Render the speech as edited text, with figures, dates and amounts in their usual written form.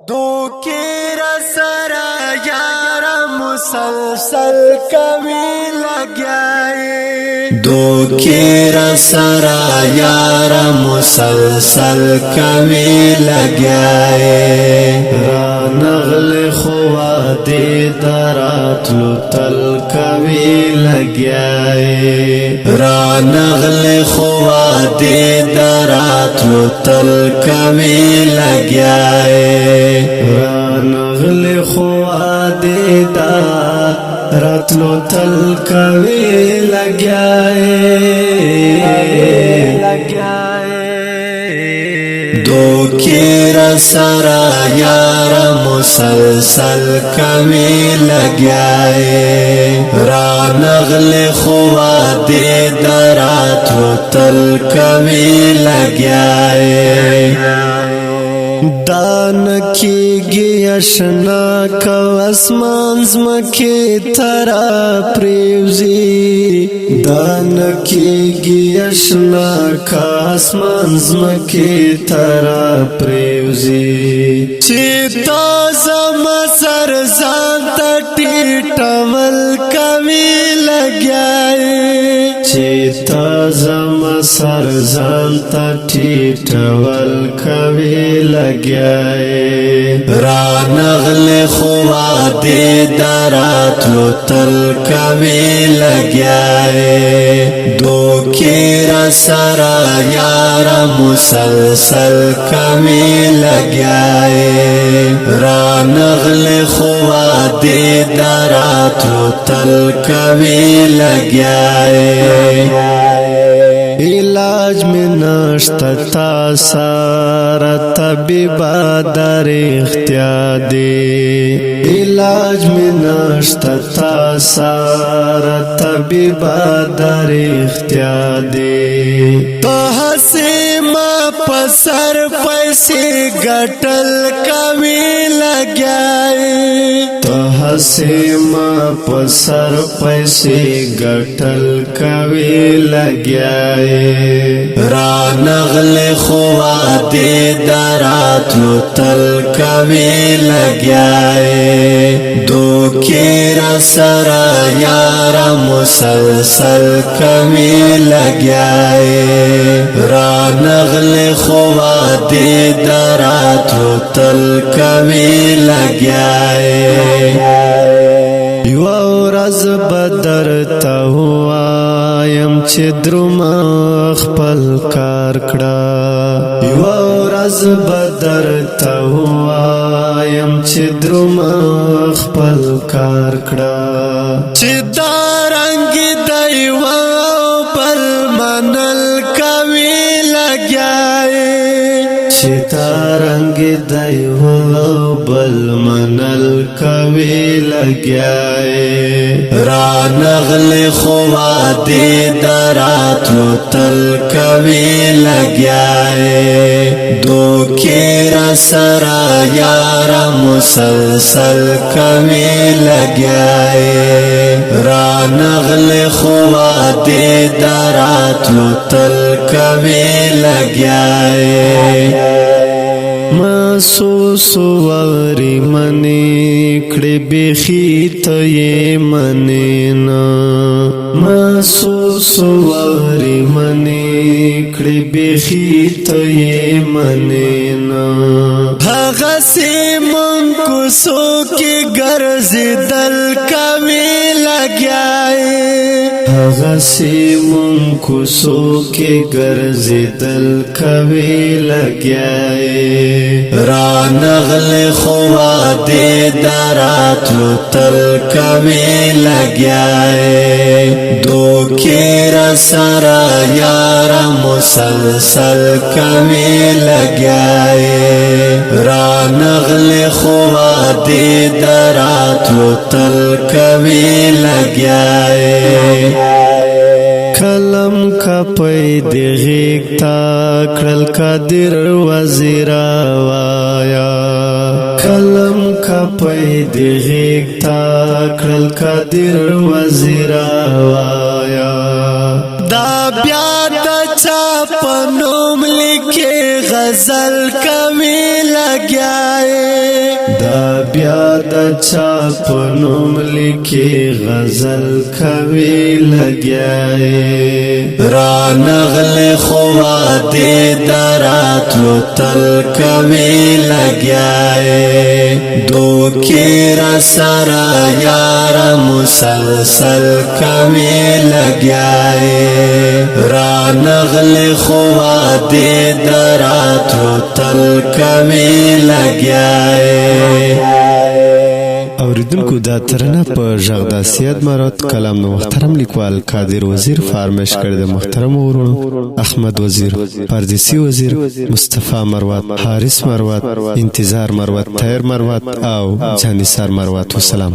دوکیر سرا یارا مسلسل کمی لگیائی دوکیر سرا یارا مسلسل کمی لگیائی را نغل خوادی درات لطل کمی لگیائی را نغل خوادی درات لطل کمی لگیائی نغل خوادی دا راتلو تل کوي لګیاي دوکیر سرا یارا مسلسل کوي لګیاي را نغل خوادی دا راتلو تل کوي لګیاي دان کیږي اشنا کو اسمان زمکه ترا پریوزی دان کیږي اشنا کو اسمان زمکه ترا پریوزی چې تازه مسر ځان ټټول کوي لګیاي چې تازه مسر ځان ټټول کوي لگیائی را نغل خوادی درات لطل کمی لگیائی دوکیر سرا یارا مسلسل کمی لگیائی را نغل خوادی درات لطل کمی لگیائی علاج میں نشتا تا سارا طبیبا در اختیار دے علاج میں نشتا تا سارا طبیبا در اختیار دے تو ہسی ما پسر پیسے گٹل کمی لگیائی تو ہسی ما پسر پیسے گٹل کمی لگیائی را نغل خوادی درات لطل کمی لگیائی دوکیر سرا یارا مسلسل کمی لگیائی را نغل خوادی درات لطل کمی لگیائی یو ورځ بدر ته وایم چې دروما خپل کار کړه یو ورځ بدر ته وایم چې دروما خپل کار کړه چې دا رنگ دی و بل منل کوي لګیاي چې دا رنگ دی و بل منل کوي لګیاي را نغل خوادی درات لطل کوي لګیاي دوکیر سرا یارا مسلسل کوي لګیاي را نغل خوادی درات لطل کوي لګیاي محسوس وری منی کړي بخي ته یې منینا محسوس وری منی کړي بخي ته یې منینا هغه سیمون کو سو کې ګرځدل کوي لګیاي هغه سیمون کو سو کې ګرځدل کوي لګیاي را نغل خوادی درات لطل کمی لگیائی دوکیر سرا یارا مسلسل کمی لگیائی را نغل خوادی درات لطل کمی لگیائی کلم کا پید غیگ تا کرل قادر وزیر وایا کلم کا پید غیگ تا کرل قادر وزیر وایا دا بیا دا چاپنوم لکھے غزل کمی لگیائے بیا د چا په نوم لیکي غزل کوي لګیاي را نغلې خو وعدې دراتلو تل کوي لګیاي دوکې را سره یار مسلسل کوي لګیاي را نغلې خو وعدې دراتلو تل کوي لګیاي اوریدونکو دا ترنه په ژغ د سیاد مراد کلام نو محترم لیکوال قادر وزیر فرمایش کړی د محترم ورونو احمد وزیر پردیسی وزیر مصطفی مروت حارث مروت انتظار مروت طاهر مروت او جانثار مروت. والسلام.